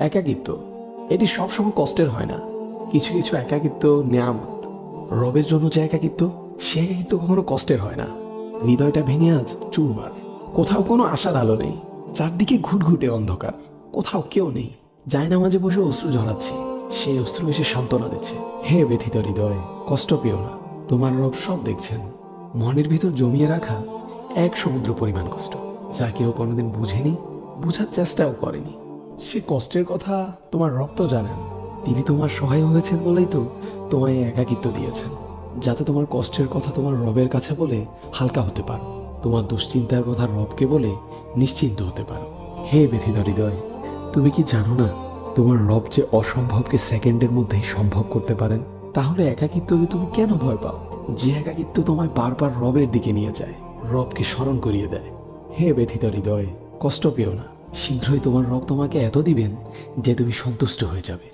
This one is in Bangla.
একাকিত্ব এটি সবসময় কষ্টের হয় না। কিছু কিছু একাকিত্ব নেয়ামত। রবের জন্য যে একাকিত্ব, সে একাকিত্ব কখনো কষ্টের হয় না। হৃদয়টা ভেঙে আজ চুরমার। কোথাও কোনো আশার আলো নেই, চারদিকে ঘুটঘুটে অন্ধকার। কোথাও কেউ নেই। জায়না মাঝে বসে অশ্রু ঝরাচ্ছি, সেই অশ্রু এসে সান্ত্বনা দিচ্ছে। হে ব্যথিত হৃদয়, কষ্ট পেও না, তোমার রব সব দেখছেন। মনের ভিতর জমিয়ে রাখা এক সমুদ্র পরিমাণ কষ্ট, যা কেউ কোনোদিন বুঝেনি, বুঝার চেষ্টাও করেনি। সে কষ্টের কথা তোমার রব তো জানেন। তিনি তোমার সহায় হয়েছেন বলেই তো তোমায় একাকিত্ব দিয়েছেন, যাতে তোমার কষ্টের কথা তোমার রবের কাছে বলে হালকা হতে পারো, তোমার দুশ্চিন্তার কথা রবকে বলে নিশ্চিন্ত হতে পারো। হে ব্যথিত হৃদয়, তুমি কি জানো না তোমার রব যে অসম্ভবকে সেকেন্ডের মধ্যেই সম্ভব করতে পারেন? তাহলে একাকিত্বকে তুমি কেন ভয় পাও? যে একাকিত্ব তোমায় বারবার রবের দিকে নিয়ে যায়, রবকে স্মরণ করিয়ে দেয়। হে ব্যথিত হৃদয়, কষ্ট পেও না। শীঘ্রই তোমার রব তোমাকে এত দিবেন যে তুমি সন্তুষ্ট হয়ে যাবে।